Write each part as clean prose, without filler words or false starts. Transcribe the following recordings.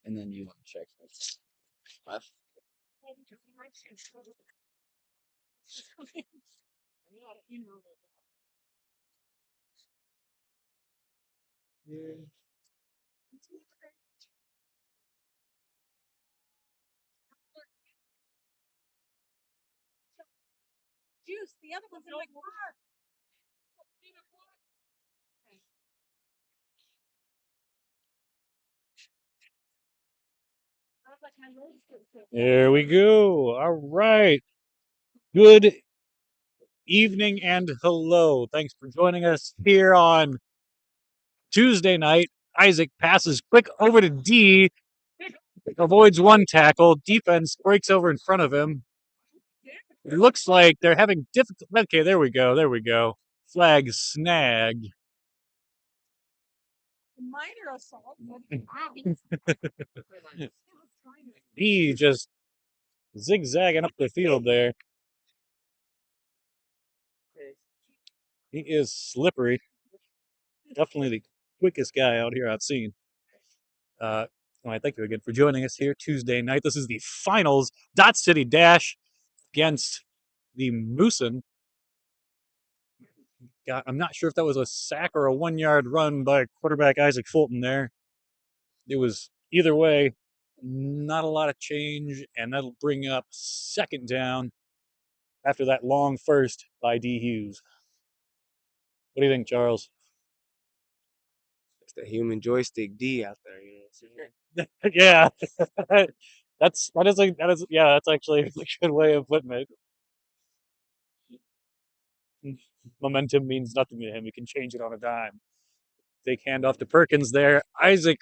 And then you want to check left. Juice. The other one's in my car. There we go. All right. Good evening and hello. Thanks for joining us here on Tuesday night. Isaac passes quick over to D, avoids one tackle. Defense breaks over in front of him. It looks like they're having difficult. Okay, there we go. There we go. Flag snag. Minor assault. D just zigzagging up the field there. He is slippery. Definitely the quickest guy out here I've seen. All right, thank you again for joining us here Tuesday night. This is the finals. Dot City Dash against the Moosen. I'm not sure if that was a sack or a 1 yard run by quarterback Isaac Fulton there. It was either way, not a lot of change, and that'll bring up second down after that long first by D. Hughes. What do you think, Charles? It's the human joystick D out there, Yeah, that's actually a good way of putting it. Momentum means nothing to him. He can change it on a dime. Fake handoff to Perkins there. Isaac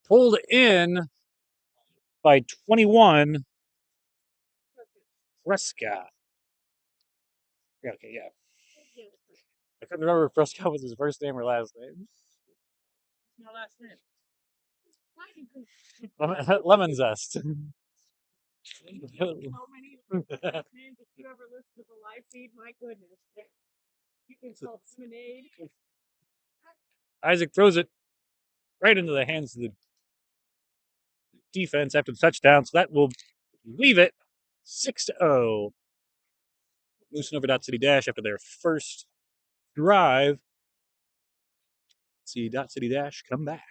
pulled in by 21. Prescott. Yeah, okay, yeah. I couldn't remember if Prescott was his first name or last name. My last name. Lemon zest. How many names have you ever listened to the live feed? My goodness. You can call lemonade. Isaac throws it right into the hands of the defense after the touchdown, so that will leave it 6-0. Moosen over Dot City Dash after their first drive. Let's see Dot City Dash come back.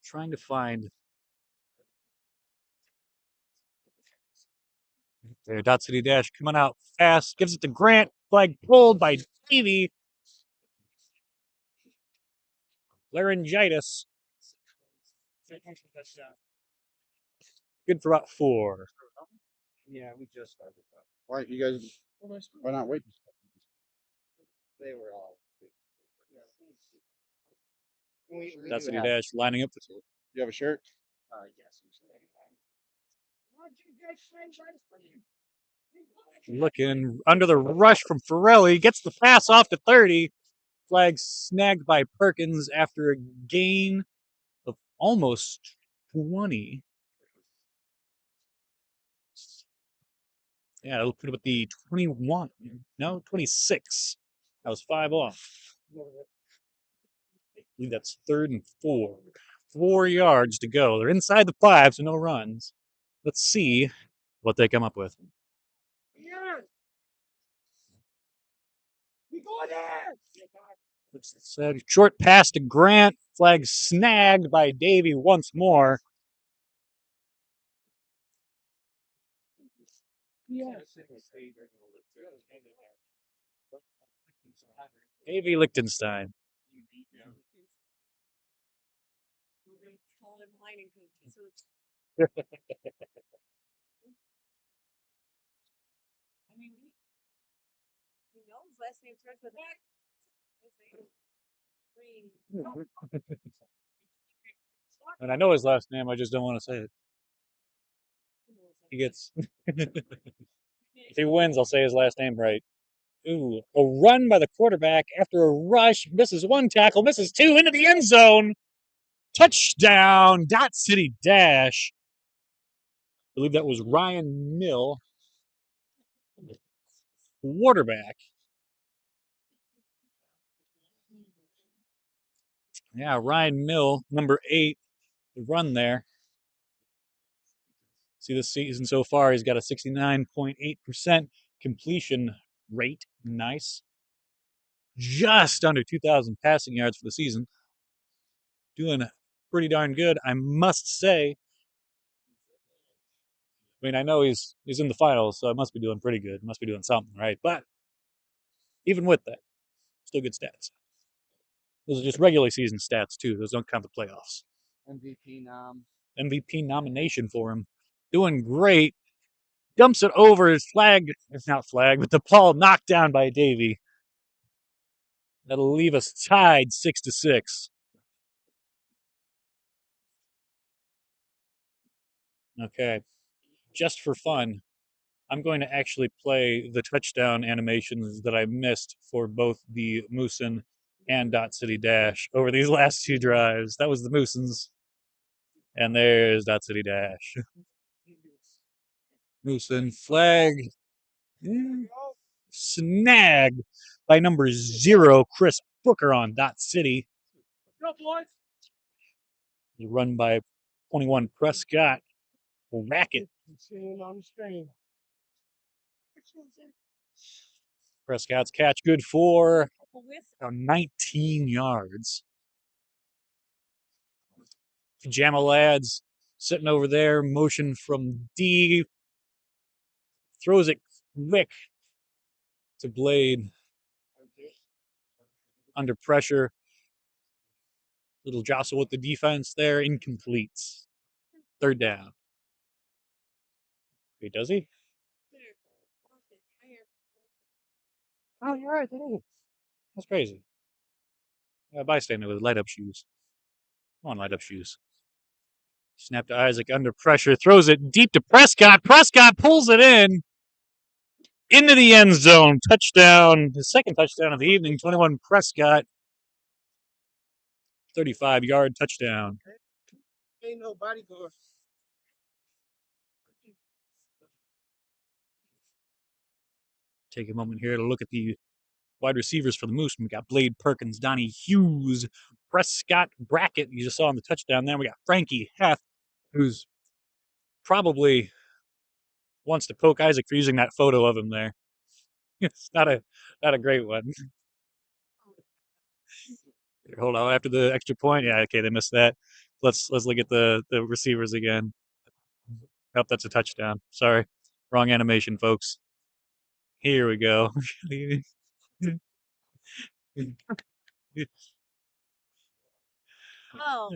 Trying to find there. Dot City Dash coming out fast, gives it to Grant. Flag pulled by Stevie. Laryngitis. Good for about 4. Yeah, we just started. Why you guys? Why not wait? They were all. Dot City Dash lining up. You have a shirt? Yes. Looking under the rush from Ferrelli. Gets the pass off to 30. Flag snagged by Perkins after a gain of almost 20. Yeah, it'll put up the 21. No, 26. That was 5 off. I believe that's 3rd and 4. 4 yards to go. They're inside the 5, so no runs. Let's see what they come up with. Short pass to Grant. Flag snagged by Davey once more. Davey Lichtenstein. His last name starts with that. And I know his last name, I just don't want to say it. He gets. If he wins, I'll say his last name right. Ooh, a run by the quarterback after a rush. Misses one tackle, misses 2 into the end zone. Touchdown, Dot City Dash. I believe that was Ryan Mill. quarterback. Yeah, Ryan Mill, number 8, the run there. See, this season so far, he's got a 69.8% completion rate. Nice. Just under 2,000 passing yards for the season. Doing pretty darn good, I must say. I mean, I know he's in the finals, so I must be doing pretty good. Must be doing something, right? But even with that, still good stats. Those are just regular season stats, too. Those don't count the playoffs. MVP nomination for him. Doing great. Dumps it over his flag. It's not flag, but the ball knocked down by Davey. That'll leave us tied 6-6. Okay. Just for fun, I'm going to actually play the touchdown animations that I missed for both the Moosen and Dot City Dash over these last 2 drives. That was the Moosens. And there's Dot City Dash. Moosen flag. Snagged by number 0, Chris Booker on Dot City. Run by 21 Prescott. Racket. Prescott's catch good for 19 yards. Pajama Lads sitting over there, motion from D. Throws it quick to Blade. Under pressure. Little jostle with the defense there. Incomplete. 3rd down. Okay, does he? Oh, you're right. That's crazy. A bystander with light up shoes. Come on, light up shoes. Snap to Isaac under pressure. Throws it deep to Prescott. Prescott pulls it in. Into the end zone. Touchdown. His 2nd touchdown of the evening. 21 Prescott. 35-yard touchdown. Ain't nobody going. Take a moment here to look at the wide receivers for the Moose. We got Blade Perkins, Donnie Hughes, Prescott Brackett. You just saw on the touchdown there. We got Frankie Heth, who's probably wants to poke Isaac for using that photo of him there. It's not a great one. Here, hold on, after the extra point. Yeah, okay, they missed that. Let's look at the receivers again. Oh, that's a touchdown. Sorry. Wrong animation, folks. Here we go. Oh,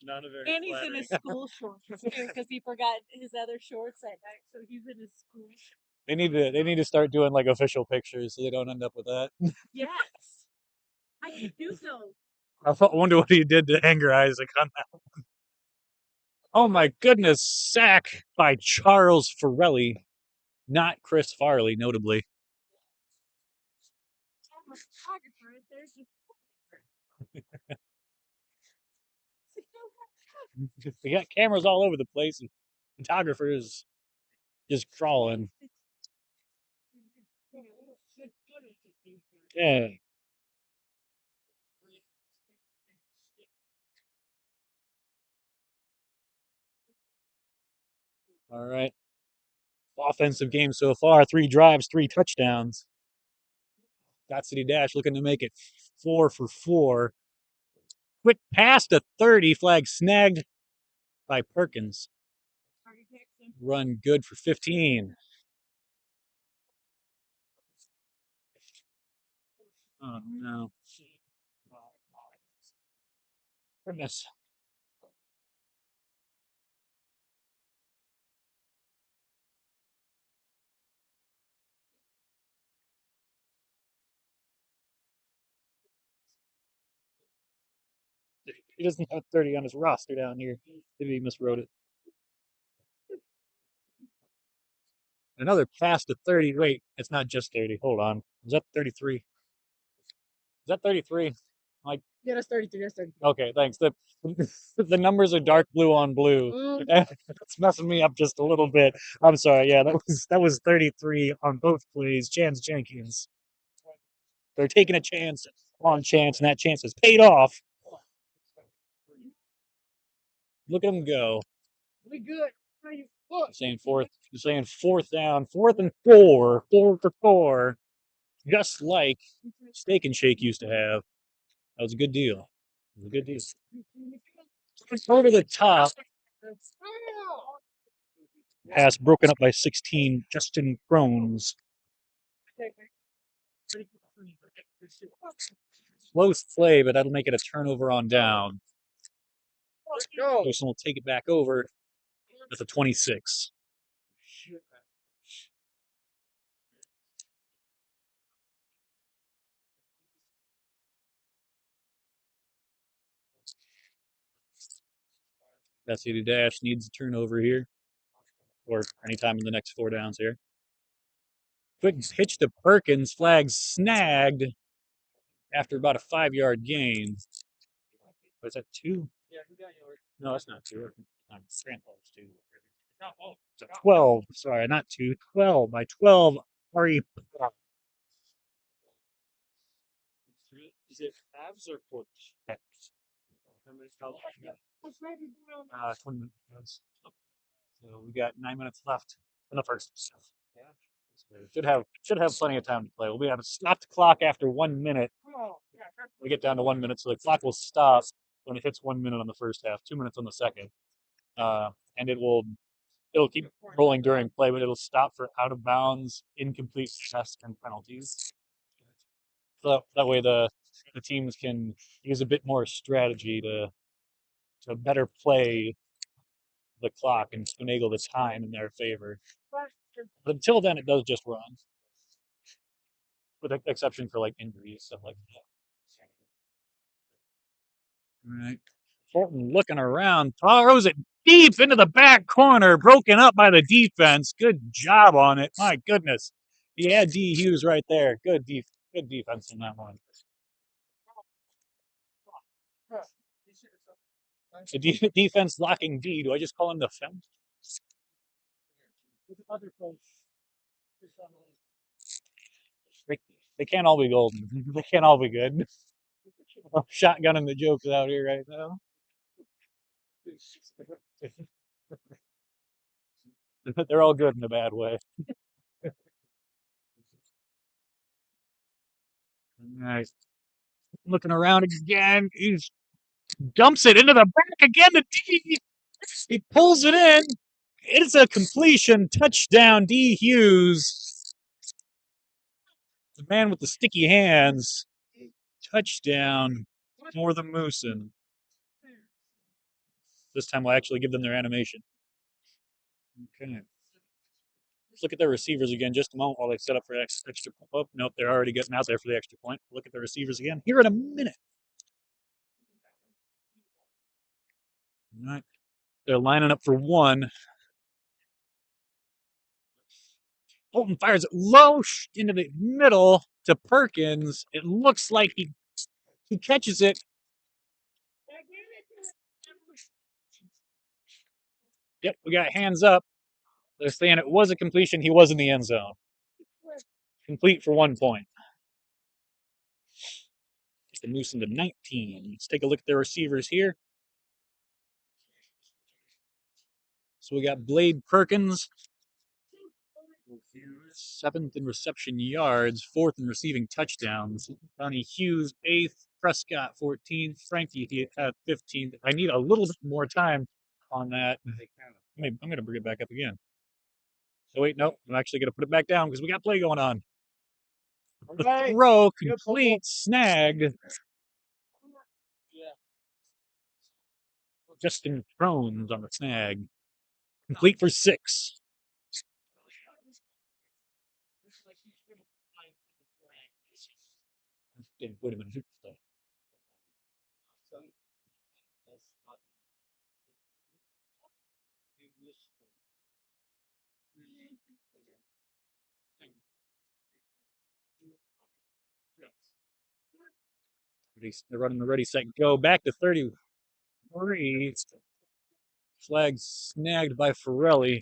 Not a very and he's in his school shorts because he forgot his other shorts that night, so he's in his school shorts. They need to start doing like official pictures so they don't end up with that. Yes, I can do so. I wonder what he did to anger Isaac on that one. Oh my goodness, sack by Charles Farrelly, not Chris Farley, notably. We got cameras all over the place and photographers just crawling. Yeah. All right. Offensive game so far. 3 drives, 3 touchdowns. Dot City Dash looking to make it 4 for 4. Quick pass to 30. Flag snagged by Perkins. Run good for 15. Oh, no. Goodness. He doesn't have 30 on his roster down here. Maybe he miswrote it. Another pass to 30. Wait, it's not just 30. Hold on. Is that 33? Is that 33? Like, Yeah, that's 33. That's 33. okay, thanks. The numbers are dark blue on blue. It's messing me up just a little bit. I'm sorry. Yeah, that was 33 on both plays. Chance Jenkins. They're taking a chance on chance, and that chance has paid off. Look at them go. We good. How you look? Saying fourth down, 4th and 4, 4 for 4, just like Steak and Shake used to have. That was a good deal. It was a good deal. Over the top, pass broken up by 16. Justin Crones. Close play, but that'll make it a turnover on down. Moosen will take it back over at the 26. Bessie Dash needs a turnover here, or anytime in the next 4 downs here. Quick hitch to Perkins, flag snagged after about a 5-yard gain. Was that 2? No, that's not 2. Grant Paul's 2. It's a 12. Sorry, not 2. 12 by 12. Ari. Is it halves or quarters? 20 minutes. So we got 9 minutes left in the first. So should have plenty of time to play. We'll be able to stop the clock after 1 minute. We get down to 1 minute, so the clock will stop when it hits 1 minute on the first half, 2 minutes on the second, and it'll keep rolling during play, but it'll stop for out of bounds, incomplete passes, and penalties. So that way the teams can use a bit more strategy to better play the clock and finagle the time in their favor. But until then, it does just run, with the exception for like injuries, stuff like that. All right. Fulton looking around, throws it deep into the back corner, broken up by the defense. Good job on it. My goodness. He had D. Hughes right there. Good defense on that one. The defense locking D. Do I just call him the fence? They, they can't all be golden. They can't all be good. I'm shotgunning the jokes out here right now. They're all good in a bad way. Nice. Looking around again. He dumps it into the back again. The D. He pulls it in. It's a completion. Touchdown, D. Hughes. The man with the sticky hands. Touchdown for the Moosen. This time we'll actually give them their animation. Okay. Let's look at their receivers again just a moment while they set up for extra point. Oh, nope, they're already getting out there for the extra point. Look at the receivers again here in a minute. All right. They're lining up for one. Fulton fires it low into the middle to Perkins. It looks like he catches it. Yep, we got hands up. They're saying it was a completion. He was in the end zone. Complete for 1 point. It's the Moosen to 19. Let's take a look at their receivers here. So we got Blade Perkins, 7th in reception yards, 4th in receiving touchdowns. Donnie Hughes, 8th. Prescott, 14th. Frankie at 15th. I need a little bit more time on that. I'm going to bring it back up again. So wait, no, I'm actually going to put it back down because we got play going on. The throw complete, snagged. Justin Crones on the snag. Complete for 6. Wait a minute. They're running the ready, set, go. Back to 33. Flag snagged by Forelli.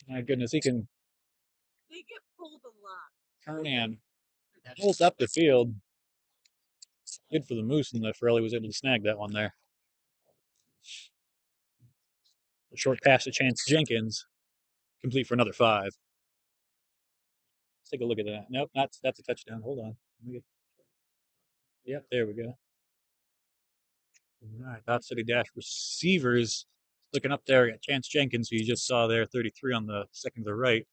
My goodness, he can They get pulled a lot. turn and pulls up the field. Good for the Moosen that Forelli was able to snag that one there. A short pass to Chance Jenkins, complete for another 5. Let's take a look at that. Nope, that's a touchdown. Hold on. Yep, there we go. All right, Dot City Dash receivers looking up there. Got Chance Jenkins, who you just saw there, 33 on the second to the right.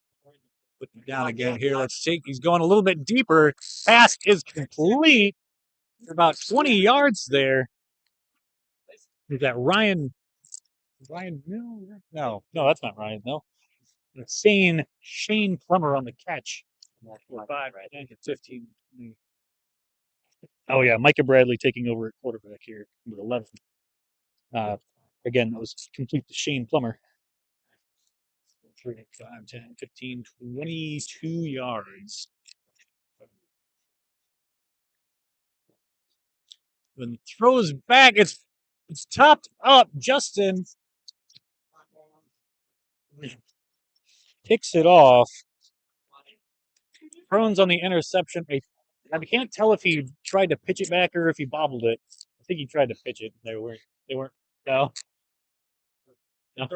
Putting it down again here. Let's take. He's going a little bit deeper. Pass is complete. About 20 yards there. Is that Ryan? Ryan Mill? No, that's not Ryan Mill. It's Shane Plummer on the catch. 5, 10, 15. Oh yeah, Micah Bradley taking over at quarterback here, number 11. Again, that was complete to Shane Plummer. 3, 5, 10, 15, 22 yards. Then throws back. It's topped up. Justin picks it off. Crone's on the interception. I can't tell if he tried to pitch it back or if he bobbled it. I think he tried to pitch it. They weren't. No. No.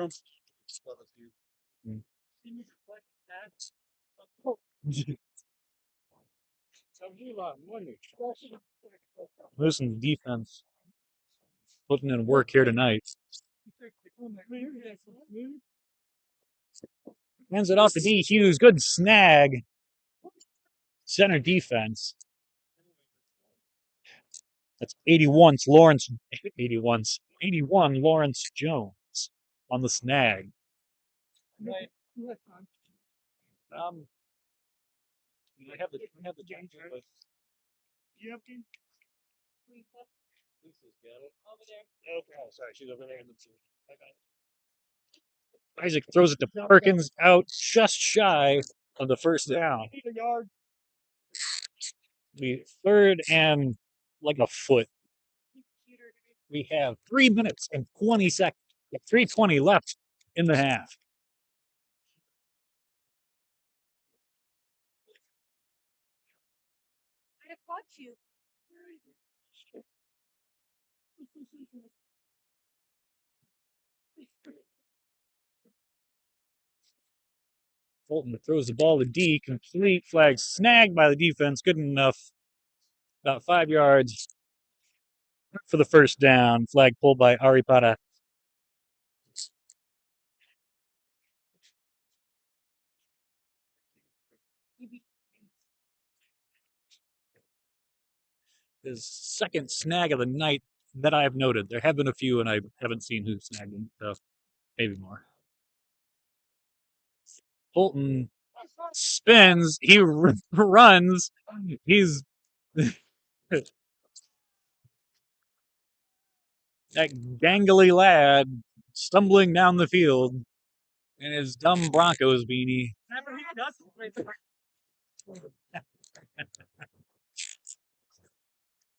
Moosen's defense putting in work here tonight. Hands it off to D. Hughes. Good snag. Center defense. That's 81 Lawrence. 81 Lawrence Jones on the snag. I have the change. Yep. Lisa's got it. Over there. Okay, sorry, she's over there. Isaac throws it to Perkins out just shy of the first down. The third and like a foot. We have 3 minutes and 20 seconds. 3:20 left in the half. I caught you. Fulton throws the ball to D, complete, flag snagged by the defense, good enough. About 5 yards for the first down. Flag pulled by Aripata. His second snag of the night that I've noted. There have been a few, and I haven't seen who snagged them, so maybe more. Fulton spins. He runs. He's that gangly lad stumbling down the field in his dumb Broncos beanie.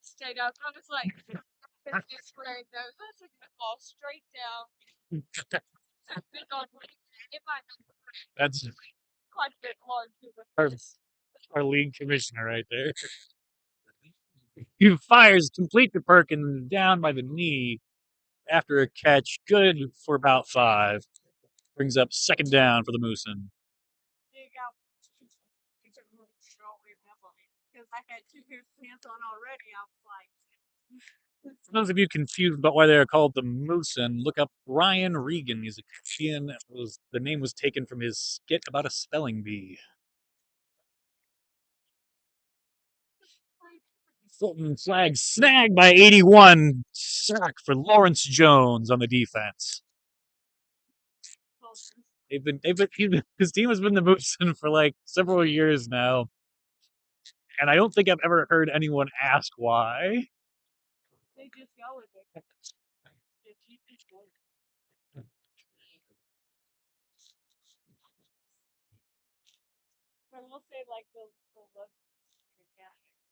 Straight up. I was like, it's where it goes. That's gonna fall straight down. That's Quite a bit hard to our league commissioner right there. He fires complete to Perkins down by the knee after a catch. Good for about 5. Brings up second down for the Moosen. dig out. Because I had 2 pairs of pants on already. I was like, For those of you confused about why they're called the Moosen, look up Ryan Regan. He's a comedian. The name was taken from his skit about a spelling bee. Fulton flag snagged by 81. Sack for Lawrence Jones on the defense. His team has been the Moosen for like several years now. And I don't think I've ever heard anyone ask why. they just yell at me. But we'll say like the look.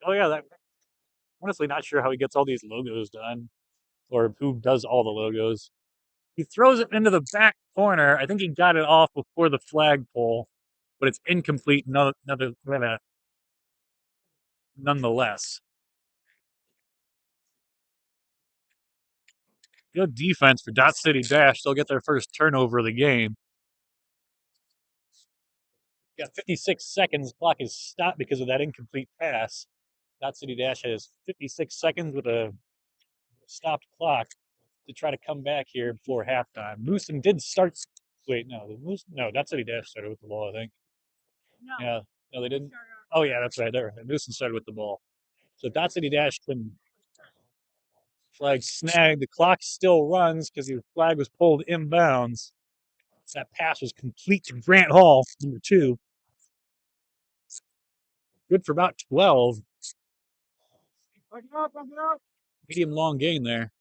Oh yeah, that honestly not sure how he gets all these logos done or who does all the logos. He throws it into the back corner. I think he got it off before the flagpole, but it's incomplete nonetheless. Good defense for Dot City Dash. They'll get their first turnover of the game. Got 56 seconds. Clock is stopped because of that incomplete pass. Dot City Dash has 56 seconds with a stopped clock to try to come back here before halftime. Moosen did start. Wait, no, Dot City Dash started with the ball, I think. No. Yeah, no, they didn't. Oh yeah, that's right. There, Moosen started with the ball. So Dot City Dash can flag snag. The clock still runs because the flag was pulled inbounds. That pass was complete to Grant Hall, number 2. Good for about 12. Medium long gain there.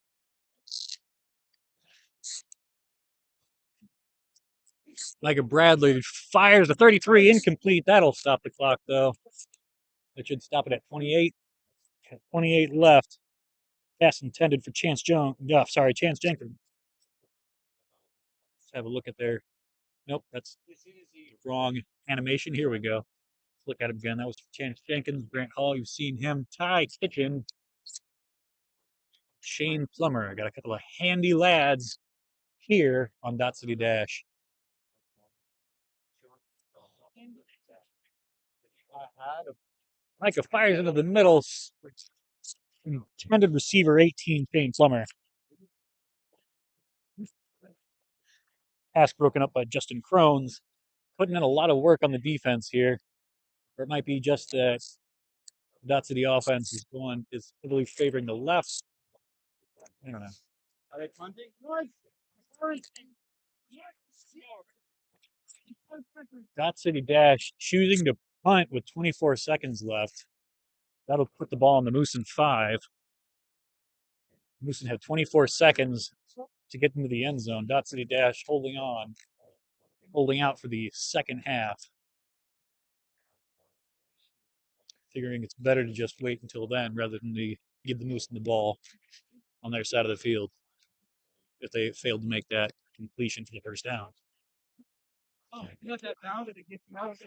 Micah Bradley fires a 33 incomplete. That'll stop the clock though. That should stop it at 28. 28 left. Pass intended for Chance Jones. No, sorry, Chance Jenkins. Let's have a look at their. Nope, that's wrong animation. Here we go. Let's look at him again. That was Chance Jenkins, Grant Hall. You've seen him. Ty Kitchen, Shane Plummer. I got a couple of handy lads here on Dot City Dash. Micah fires into the middle. Intended receiver 18, Shane Plummer. Pass broken up by Justin Crones. Putting in a lot of work on the defense here. Or it might be just that Dot City offense is heavily favoring the left. I don't know. Are they punting? Dot City Dash choosing to punt with 24 seconds left. That'll put the ball in the Moosen 5. Moosen had 24 seconds to get into the end zone. Dot City Dash holding on, holding out for the second half. Figuring it's better to just wait until then rather than to give the Moosen the ball on their side of the field if they failed to make that completion for the first down. Oh, you got that down to get out.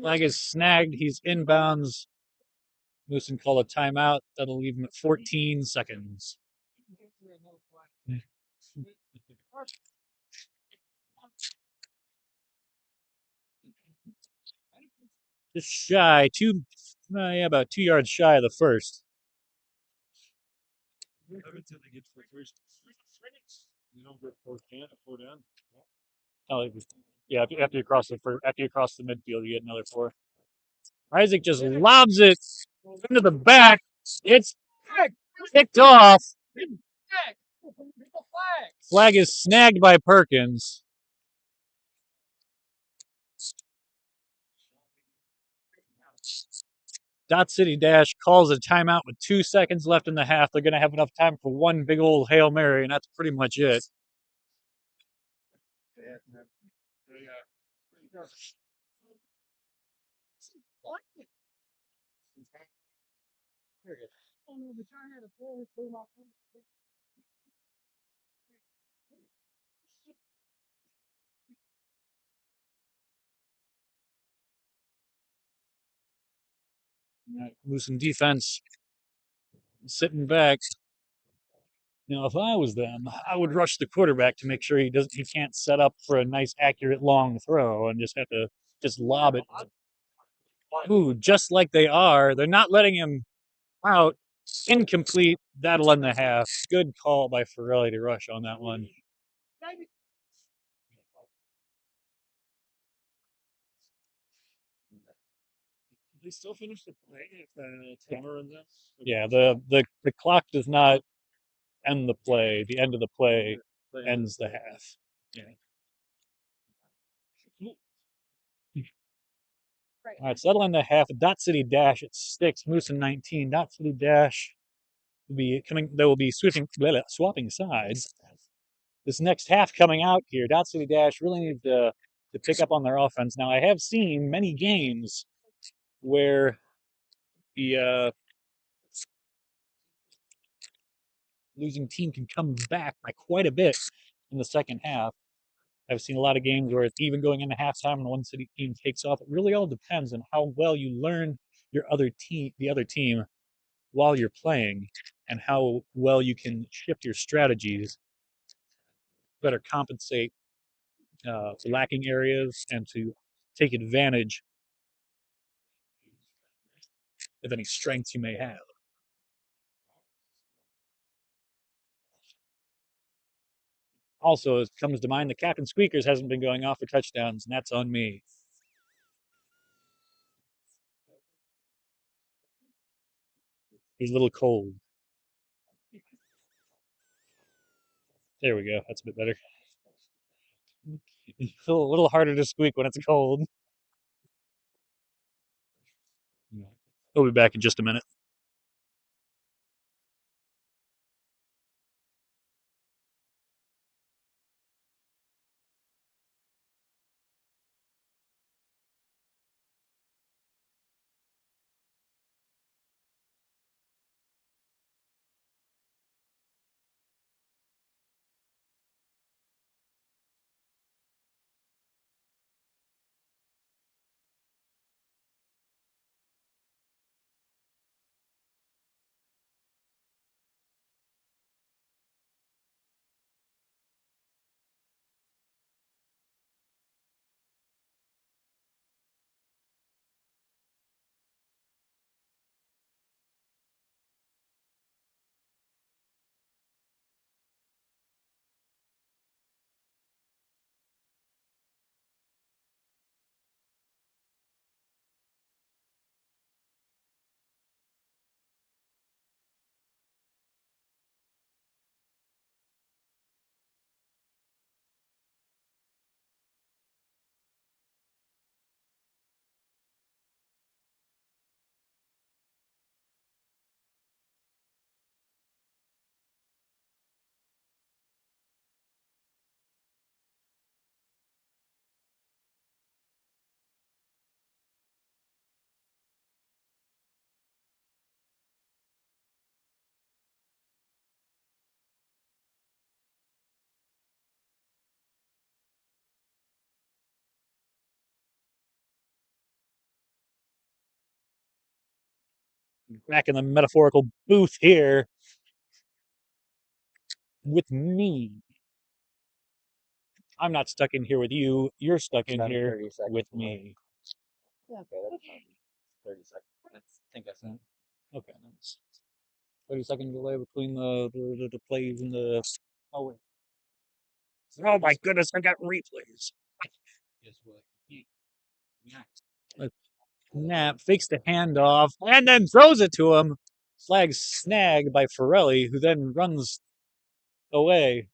Flag is snagged. He's inbounds. Moosen call a timeout. That'll leave him at 14 seconds. Just shy, about 2 yards shy of the first. Oh, yeah. After you cross the midfield, you get another 4. Isaac just lobs it into the back. It's kicked off. Flag is snagged by Perkins. Dot City Dash calls a timeout with 2 seconds left in the half. They're going to have enough time for one big old Hail Mary, and that's pretty much it. Moosen defense sitting back. Now, if I was them, I would rush the quarterback to make sure he can't set up for a nice, accurate long throw and just have to lob it. Ooh, just like they are. They're not letting him out. Incomplete. That'll end the half. Good call by Ferrelli to rush on that one. They still finish the play if the timer runs out? Yeah, the clock does not end the play. The end of the play ends the half. Yeah. All right, so that'll end the half. Dot City Dash at 6. Moosen 19. Dot City Dash will be coming. They will be swapping sides. This next half coming out here, Dot City Dash really needs to to pick up on their offense. Now, I have seen many games where the losing team can come back by quite a bit in the second half. I've seen a lot of games where it's even going into halftime and one city team takes off. It really all depends on how well you learn the other team while you're playing, and how well you can shift your strategies, better compensate for lacking areas, and to take advantage of any strengths you may have. Also, it comes to mind, the Captain Squeakers hasn't been going off for touchdowns, and that's on me. He's a little cold. There we go. That's a bit better. It's a little harder to squeak when it's cold. We'll be back in just a minute. Back in the metaphorical booth here with me. I'm not stuck in here with you. You're stuck in here with me. Yeah, okay, that's fine. 30 seconds. I think that's it. Okay. 30-second delay between the plays and the. Oh, wait. Oh my goodness, I got replays. Guess what? Snap, fakes the handoff, and then throws it to him. Flag snagged by Forelli, who then runs away.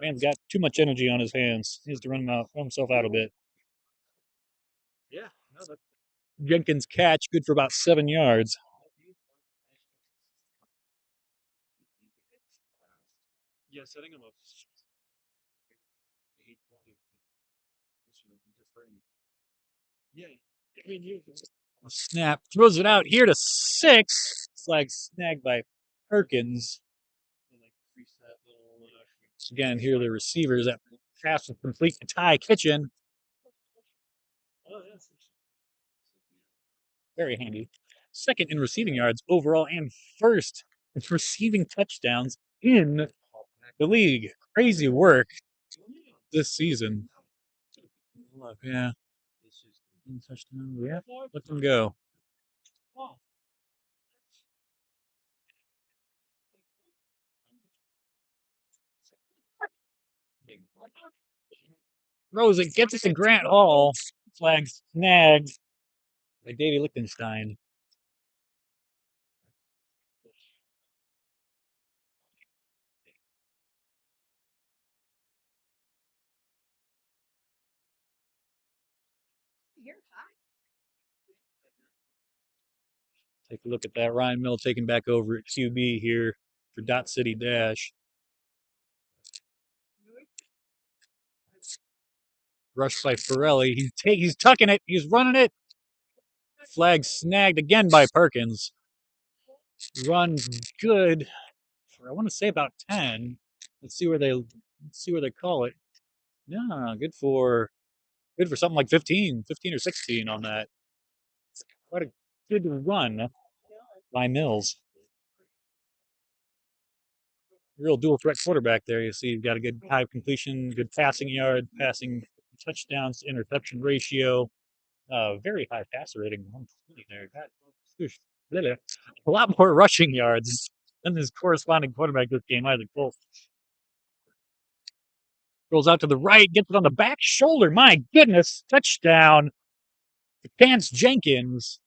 Man's got too much energy on his hands. He has to run himself out a bit. Yeah. No, Jenkins' catch, good for about 7 yards. yeah, setting him up. Yeah. I mean, you. Snap, throws it out here to 6. Flag snagged by Perkins. Again, here are the receivers that pass to complete to Ty Kitchen. Very handy. Second in receiving yards overall and first in receiving touchdowns in the league. Crazy work this season. Look, yeah. Touchdown. Yeah. Let them go. Rosen gets it to Grant Hall. Flag snagged by Davey Lichtenstein. Take a look at that. Ryan Mill taking back over at QB here for Dot City Dash. Rushed by Pirelli. He's tucking it. He's running it. Flag snagged again by Perkins. Run good for, I want to say, about 10. Let's see where they call it. Yeah, good for something like 15 or 16 on that. Quite a good run by Mills. Real dual threat quarterback there. You see, you've got a good high completion, good passing yard, passing touchdowns to interception ratio. Very high passer rating, 120 there. A lot more rushing yards than his corresponding quarterback this game, Isaac Wolf. Rolls out to the right, gets it on the back shoulder. My goodness, touchdown. Chance Jenkins.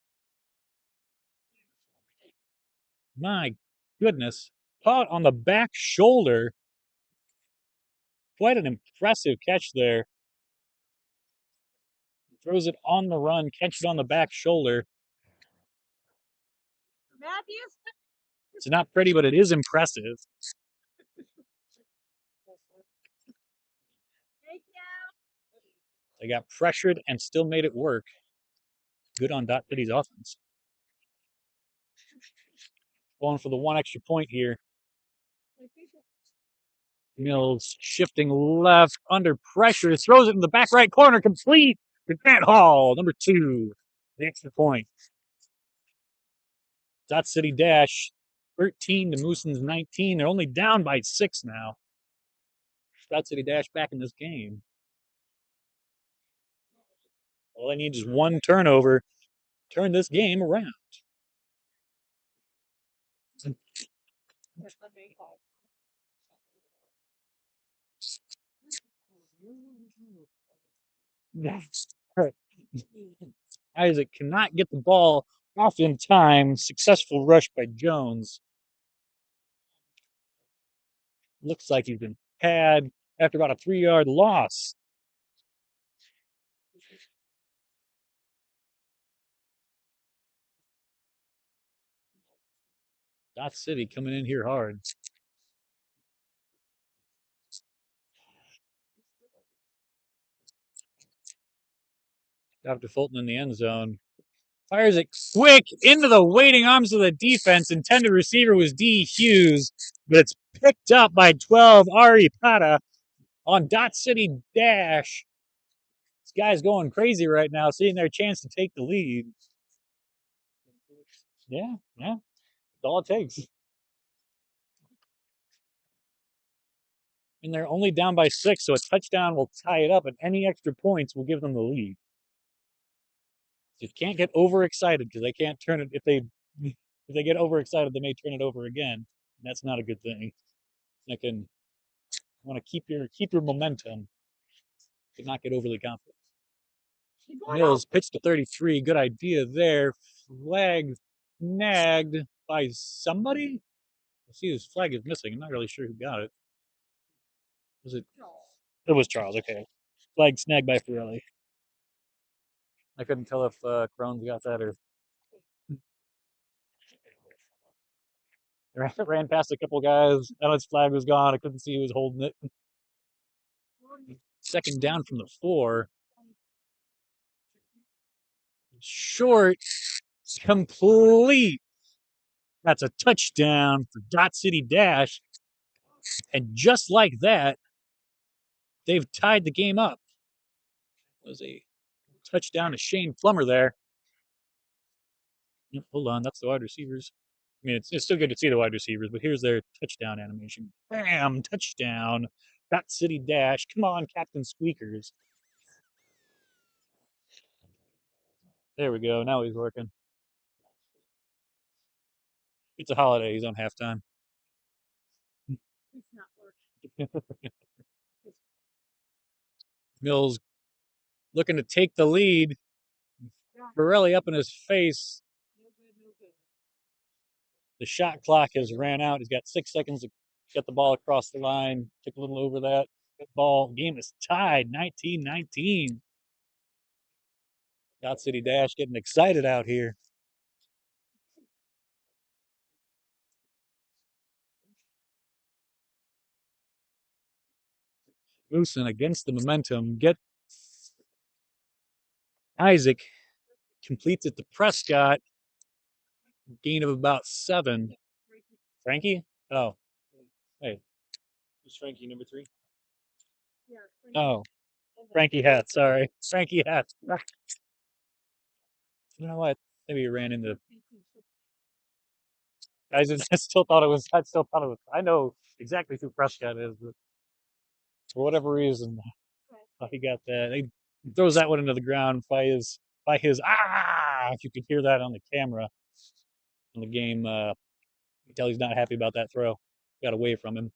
My goodness. Caught on the back shoulder. Quite an impressive catch there. Throws it on the run, catches it on the back shoulder. Matthews? It's not pretty, but it is impressive. They got pressured and still made it work. Good on Dot City's offense. Going for the one extra point here. Mills shifting left under pressure. Throws it in the back right corner. Complete to Grant Hall, number 2. The extra point. Dot City Dash 13 to Moosen's 19. They're only down by 6 now. Dot City Dash back in this game. All they need is one turnover. Turn this game around. Isaac cannot get the ball off in time. Successful rush by Jones. Looks like he's been had after about a 3-yard loss. Dot City coming in here hard. Dr. Fulton in the end zone. Fires it quick into the waiting arms of the defense. Intended receiver was D. Hughes, but it's picked up by 12, Ari Pata on Dot City Dash. This guy's going crazy right now, seeing their chance to take the lead. Yeah, that's all it takes. And they're only down by 6, so a touchdown will tie it up, and any extra points will give them the lead. You can't get overexcited because they can't turn it. If they get overexcited, they may turn it over again. That's not a good thing. You can want to keep your momentum, but not get overly confident. Mills pitched to 33. Good idea there. Flag snagged by somebody. I see his flag is missing. I'm not really sure who got it. Was it? It was Charles. Okay. Flag snagged by Pirelli. I couldn't tell if Crohn's got that or ran past a couple guys. And his flag was gone. I couldn't see who was holding it. Second down from the 4. Short. Complete. That's a touchdown for Dot City Dash. And just like that, they've tied the game up. It was a touchdown to Shane Plummer there. Hold on, that's the wide receivers. I mean, it's still good to see the wide receivers, but here's their touchdown animation. Bam, touchdown. Dot City Dash. Come on, Captain Squeakers. There we go. Now he's working. It's a holiday. He's on halftime. It's not working. Mills looking to take the lead. Borelli up in his face. No good. The shot clock has ran out. He's got 6 seconds to get the ball across the line. Took a little over that. Good ball. Game is tied 19-19. Dot City Dash getting excited out here. Moosen against the momentum. Gets Isaac completes it to Prescott. Gain of about 7. Frankie? Oh. Hey. Who's Frankie, number 3? Oh. Frankie Hat, sorry. Frankie Hat. You know what? Maybe he ran into. I still thought it was. I know exactly who Prescott is, but for whatever reason, he got that. He throws that one into the ground by his. If you could hear that on the camera on the game, you can tell he's not happy about that throw. Got away from him.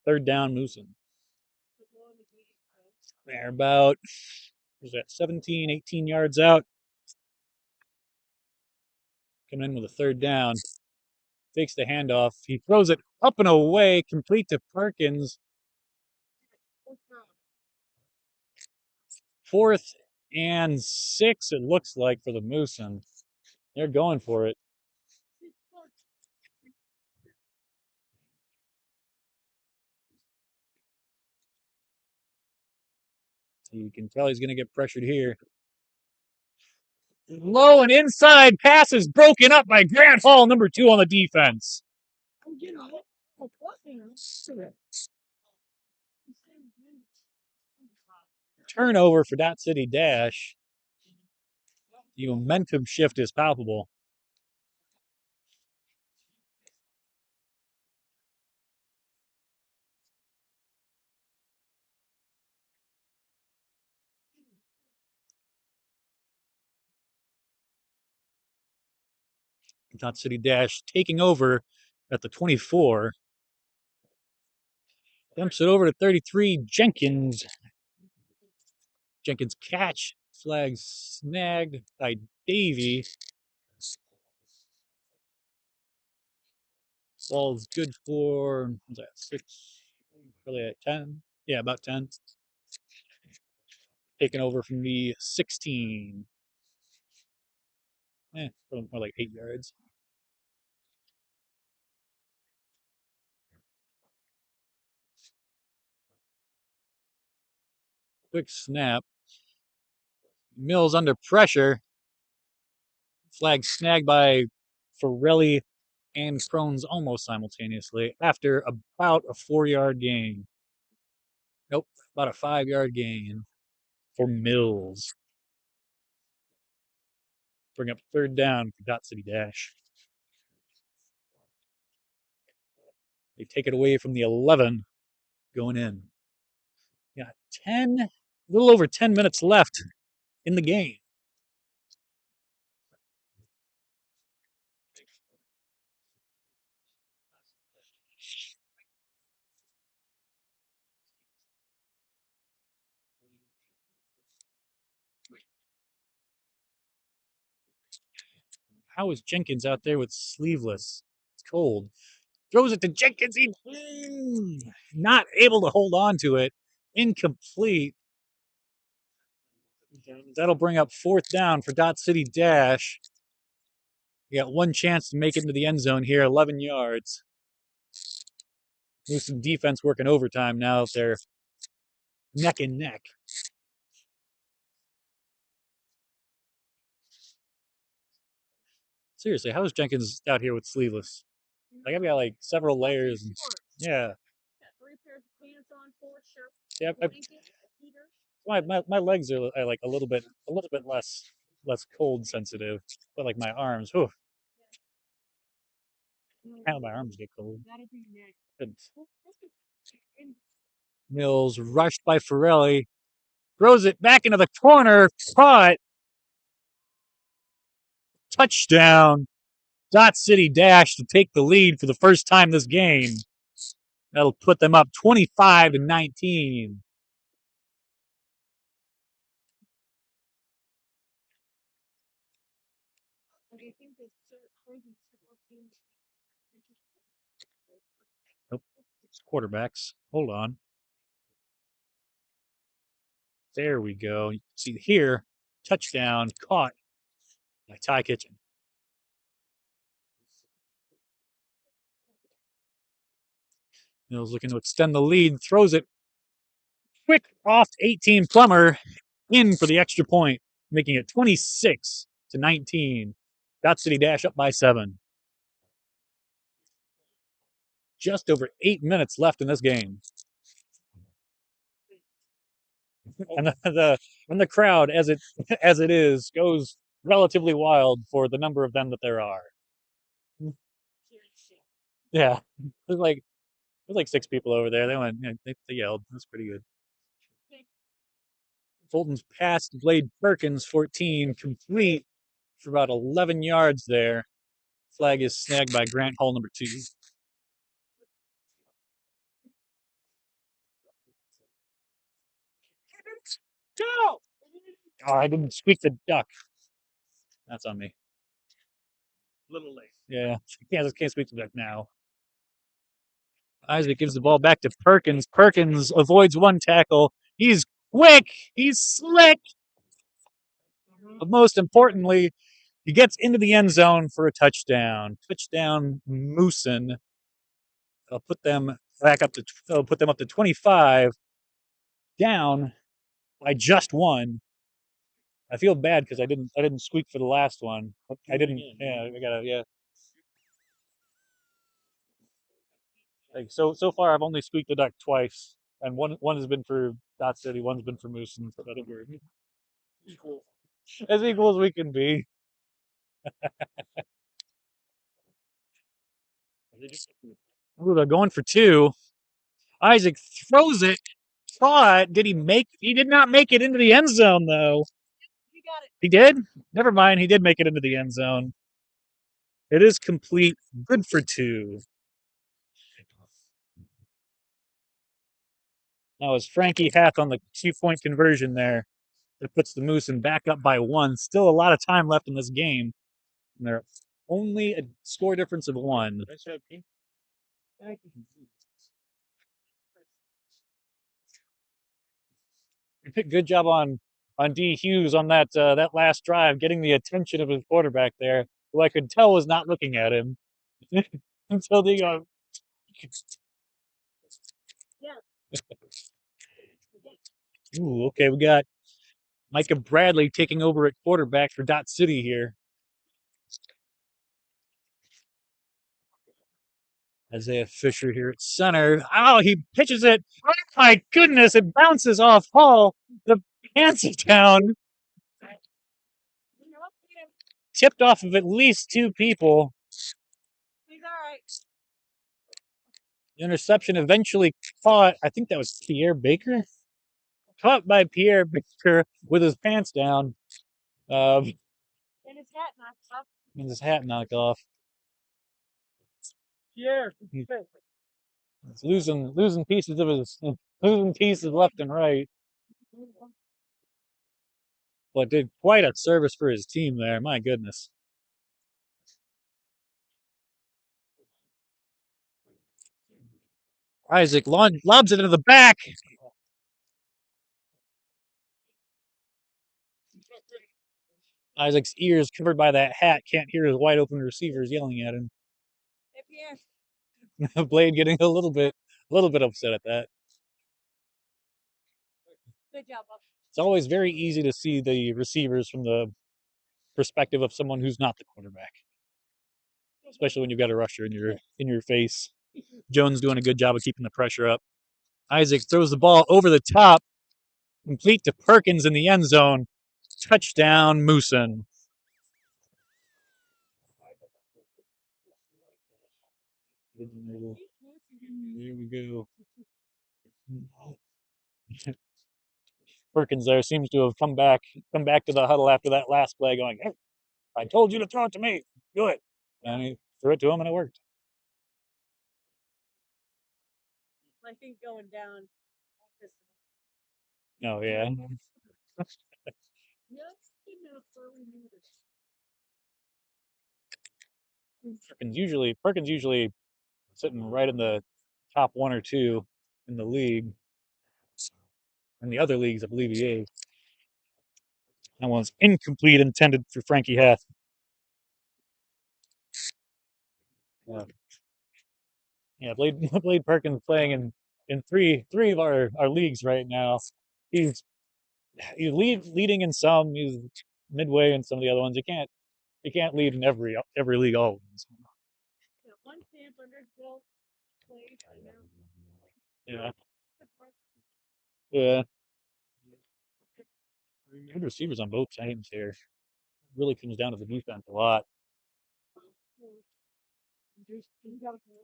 Third down, Moosen. They're about, was that 17, 18 yards out. Coming in with a third down. Takes the handoff. He throws it up and away, complete to Perkins. 4th and 6, it looks like, for the Moosen. They're going for it. You can tell he's going to get pressured here. Low and inside pass is broken up by Grant Hall, number 2 on the defense. Turnover for Dot City Dash. The momentum shift is palpable. Dot City Dash taking over at the 24. Dumps it over to 33, Jenkins. Jenkins catch. Flag snagged by Davey. Ball's good for, what's that, 6? Probably at 10. Yeah, about 10. Taken over from the 16. More like 8 yards. Quick snap. Mills under pressure. Flag snagged by Forelli and Crones almost simultaneously after about a 4-yard gain. Nope, about a 5-yard gain for Mills. Bring up third down for Dot City Dash. They take it away from the 11 going in. Got 10, a little over 10 minutes left in the game. How is Jenkins out there with sleeveless? It's cold. Throws it to Jenkins. He not able to hold on to it. Incomplete. That'll bring up 4th down for Dot City Dash. You got one chance to make it into the end zone here, 11 yards. Moosen defense working overtime now. They're neck and neck. Seriously, how is Jenkins out here with sleeveless? Like, I've got like several layers. And, yeah. 3 pairs of pants on, 4 shirts. Yeah, my legs are like a little bit less cold sensitive, but like my arms, whew, how my arms get cold. And Mills rushed by Forelli, throws it back into the corner, caught, touchdown. Dot City Dash to take the lead for the first time this game. That'll put them up 25-19. Oh, it's quarterbacks. Hold on. There we go. You can see here, touchdown caught by Ty Kitchen. Mills looking to extend the lead, throws it quick off 18 Plummer in for the extra point. making it 26-19. Dot City Dash up by 7. Just over 8 minutes left in this game. And the crowd, as it as it is, goes relatively wild for the number of them that there are. Yeah, there's like 6 people over there. They went, yeah, they yelled. That's pretty good. Fulton's pass to Blade Perkins, 14, complete for about 11 yards there. Flag is snagged by Grant Hall, number 2. Go! Oh, I didn't squeak the duck. That's on me. Little late. Yeah, can't squeak the duck now. Isaac gives the ball back to Perkins. Perkins avoids one tackle. He's quick. He's slick. But most importantly, he gets into the end zone for a touchdown. Touchdown, Moosen. I'll put them back up to. I'll put them up to 25. Down by just 1. I feel bad because I didn't squeak for the last one. I didn't. Yeah, I gotta. Yeah. Like so far, I've only squeaked the duck twice, and one has been for Dot City, one's been for Moosen. So that'll work. As equal as we can be. Ooh, they're going for 2. Isaac throws it. Caught. Did he make? He did not make it into the end zone though. You got it. He did. Never mind. He did make it into the end zone. It is complete. Good for 2. That was Frankie Hath on the 2-point conversion there. That puts the Moosen back up by 1. Still a lot of time left in this game. And they're only a score difference of 1. Good job on D Hughes on that last drive, getting the attention of his quarterback there, who I could tell was not looking at him until they go. Ooh, okay, we got Micah Bradley taking over at quarterback for Dot City here. Isaiah Fisher here at center. Oh, he pitches it. Oh my goodness, it bounces off Hall. The pants it down. Tipped off of at least 2 people. He's all right. The interception eventually caught. I think that was Pierre Baker. Caught by Pierre Baker with his pants down. And his hat knocked off. And his hat knocked off. Pierre. He's losing pieces of his losing pieces left and right. But did quite a service for his team there. My goodness. Isaac lobs it into the back. Isaac's ears covered by that hat can't hear his wide open receivers yelling at him. Hey, Pierre. Blade getting a little bit upset at that. Good job, Bob. It's always very easy to see the receivers from the perspective of someone who's not the quarterback, especially when you've got a rusher in your face. Jones doing a good job of keeping the pressure up. Isaac throws the ball over the top, complete to Perkins in the end zone. Touchdown, Moosen. Here we go. Perkins there seems to have come back to the huddle after that last play, going, "Hey, I told you to throw it to me. Do it." And he threw it to him, and it worked. I think going down. Oh yeah. Perkins usually sitting right in the top 1 or 2 in the league. In the other leagues, I believe he is. That one's incomplete, intended for Frankie Hath. Yeah, Blade Perkins playing in three of our leagues right now. He's He's leading in some. He's midway in some of the other ones. You can't lead in every league always. Yeah, one camp under Bill place, I know. Yeah, yeah. Good receivers on both teams here. Really comes down to the defense a lot.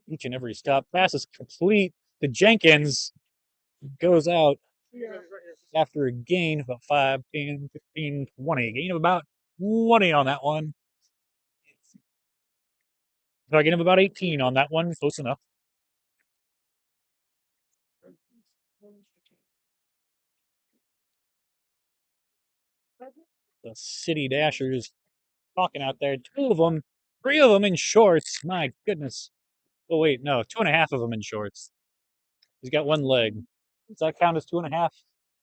Each and every stop pass is complete. The Jenkins goes out after a gain of about 5, 10, 15, 20. A gain of about 20 on that one. So I get him about 18 on that one. Close enough. The City Dashers talking out there. 2 of them, 3 of them in shorts. My goodness. Oh, wait, no. 2.5 of them in shorts. He's got one leg. Does that count as 2.5?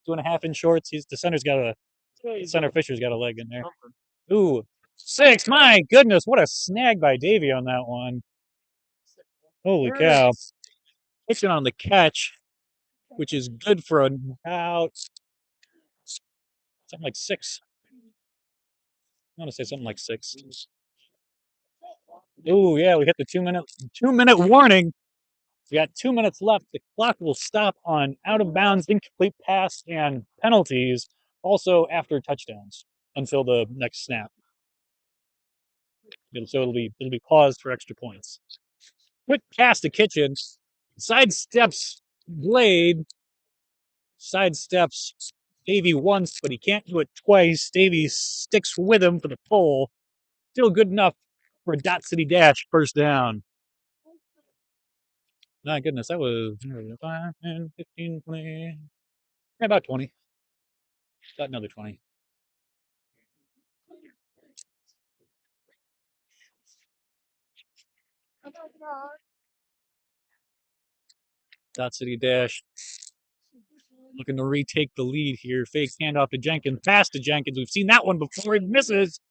2.5 in shorts? The center Fisher's got a leg in there. Ooh, 6. My goodness. What a snag by Davey on that one. Holy cow. Pitching on the catch, which is good for about something like 6. I want to say something like 6. Ooh, yeah, we hit the 2-minute warning. We got 2 minutes left. The clock will stop on out of bounds, incomplete pass, and penalties. Also after touchdowns until the next snap. So it'll be paused for extra points. Quick pass to Kitchen. Sidesteps Blade. Sidesteps Davey once, but he can't do it twice. Davey sticks with him for the pull. Still good enough for a Dot City Dash first down. My goodness, that was 5, 10, 15, 20. About 20. Got another 20. Dot City Dash looking to retake the lead here. Fake handoff to Jenkins. Pass to Jenkins. We've seen that one before. He misses.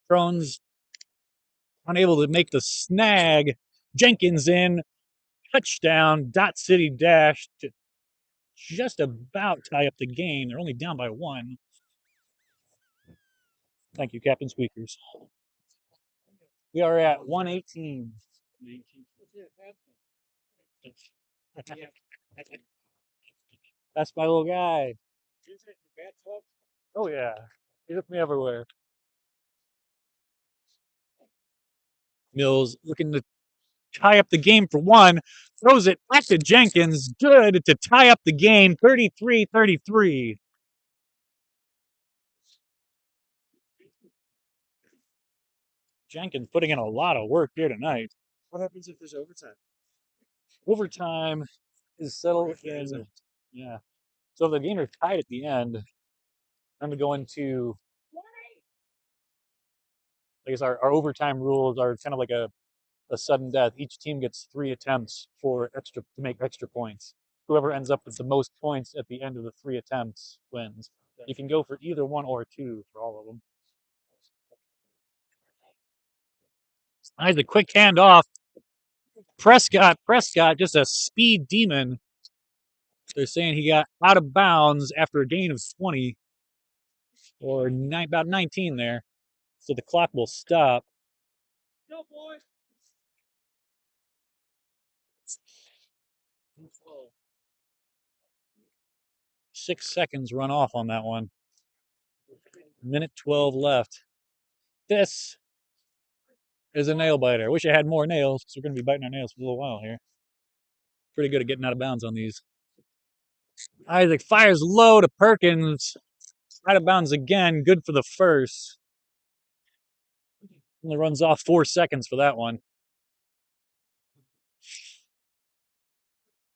Thrones unable to make the snag. Jenkins in. Touchdown. Dot City Dash to just about tie up the game. They're only down by 1. Thank you, Captain Squeakers. We are at 118. That's my little guy. Oh, yeah. He took me everywhere. Mills looking to tie up the game for 1. Throws it back to Jenkins. Good to tie up the game. 33-33. Jenkins putting in a lot of work here tonight. What happens if there's overtime? Overtime is settled in. Yeah. So if the game is tied at the end, I'm going to go into, I guess our overtime rules are kind of like a sudden death. Each team gets 3 attempts to make extra points. Whoever ends up with the most points at the end of the 3 attempts wins. You can go for either 1 or 2 for all of them. Nice, a quick handoff. Prescott, just a speed demon. They're saying he got out of bounds after a gain of 20 or about 19 there. So the clock will stop. Go, boys. 6 seconds run off on that one. Minute 12 left. This is a nail biter. I wish I had more nails because we're going to be biting our nails for a little while here. Pretty good at getting out of bounds on these. Isaac fires low to Perkins. Out of bounds again. Good for the first. Only runs off 4 seconds for that one.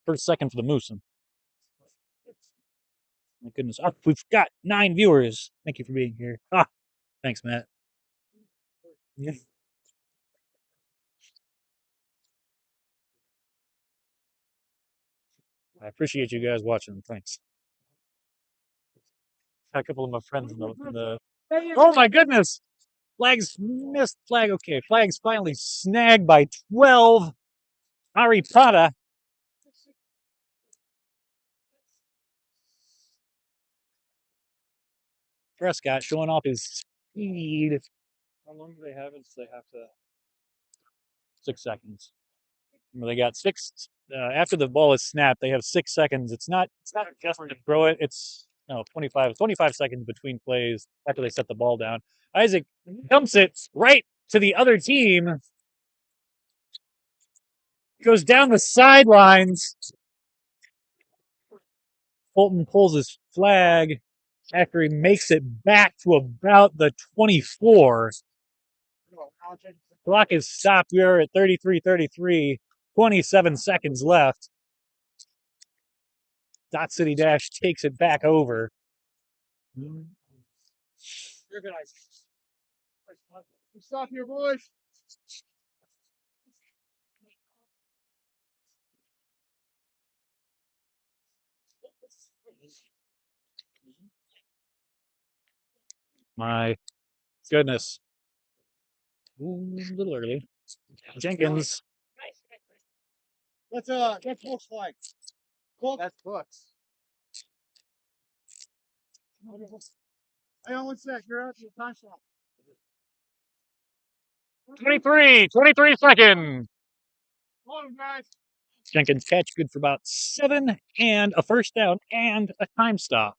First second for the Moosen. My goodness. Oh, we've got 9 viewers. Thank you for being here. Thanks, Matt. Yeah. I appreciate you guys watching. Thanks. Got a couple of my friends in the Oh my goodness! Flags missed. Flag. Okay. Flags finally snagged by 12. Ari Pata. Prescott showing off his speed. How long do they have until they have to? 6 seconds. Remember, they got six after the ball is snapped. They have 6 seconds. It's not just to throw it. It's no 25 seconds between plays after they set the ball down. Isaac dumps it right to the other team. Goes down the sidelines. Fulton pulls his flag after he makes it back to about the 24. Clock is stopped. We are at 33-33. 27 seconds left. Dot City Dash takes it back over. You're good, Isaac. Stop here, boys. My goodness. Ooh, a little early. Jenkins. That's Hook's flag. Hook. That's Hook's. Hang on 1 sec. You're out to the time stop. 23 seconds. Hold him, guys. Jenkins catch good for about 7 and a first down and a time stop.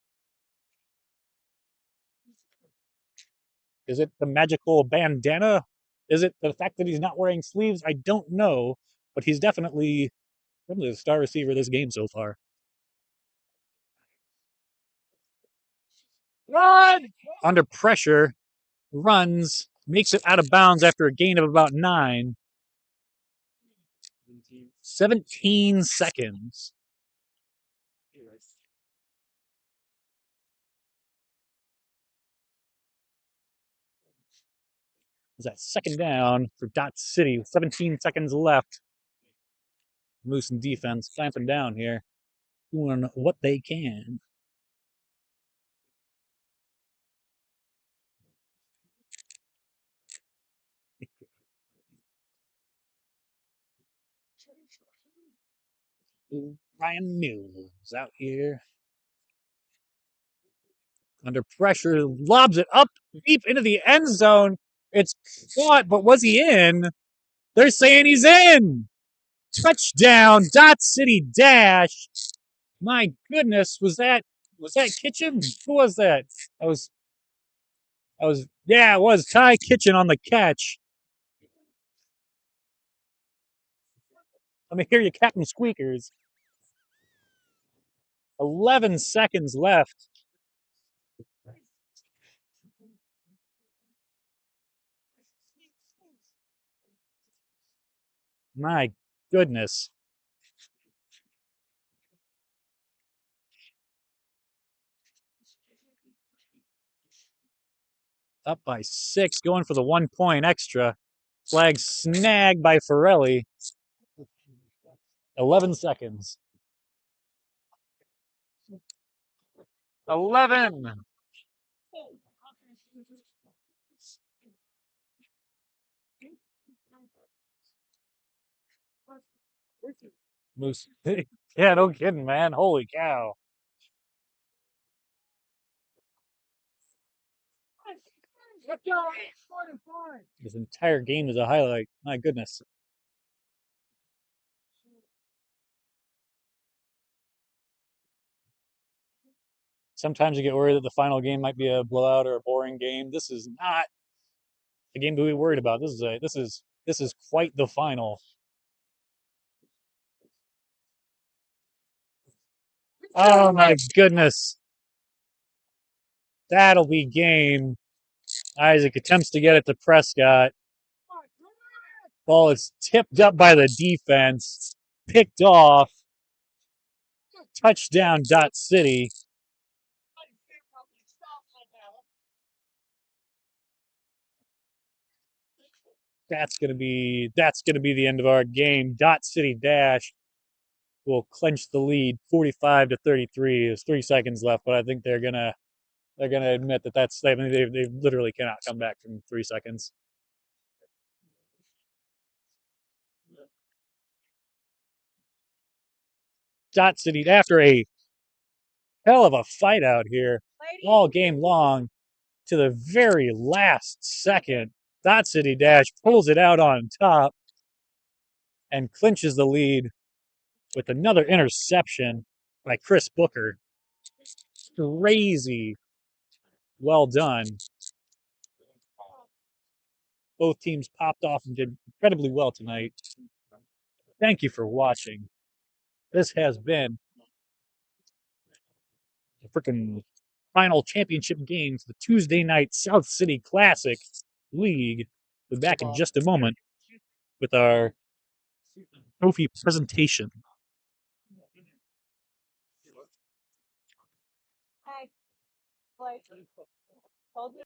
Is it the magical bandana? Is it the fact that he's not wearing sleeves? I don't know, but he's definitely probably the star receiver of this game so far. Run! Under pressure, runs, makes it out of bounds after a gain of about 9. 17 seconds. Is that second down for Dot City? 17 seconds left. Moosen defense clamping down here, doing what they can. Ryan Mills out here. Under pressure, lobs it up deep into the end zone. It's caught, but was he in? They're saying he's in. Touchdown, Dot City Dash. My goodness, was that Kitchen? Who was that? Yeah, it was Ty Kitchen on the catch. Let me hear you, Captain Squeakers. 11 seconds left. My goodness. Up by 6, going for the 1 point extra. Flag snagged by Forelli. 11 seconds. 11. Moose. Yeah, no kidding, man. Holy cow. This entire game is a highlight. My goodness. Sometimes you get worried that the final game might be a blowout or a boring game. This is not the game to be worried about. This is quite the final. Oh my goodness. That'll be game. Isaac attempts to get it to Prescott. Ball is tipped up by the defense. Picked off. Touchdown, Dot City. That's gonna be the end of our game. Dot City Dash will clinch the lead, 45-33. There's 3 seconds left, but I think they're gonna admit that they literally cannot come back from 3 seconds. Dot City, after a hell of a fight out here all game long, to the very last second, Dot City Dash pulls it out on top and clinches the lead with another interception by Chris Booker. Crazy. Well done. Both teams popped off and did incredibly well tonight. Thank you for watching. This has been the freaking final championship game for the Tuesday night South City Classic League. We'll be back in just a moment with our trophy presentation. Hi. Like, told you.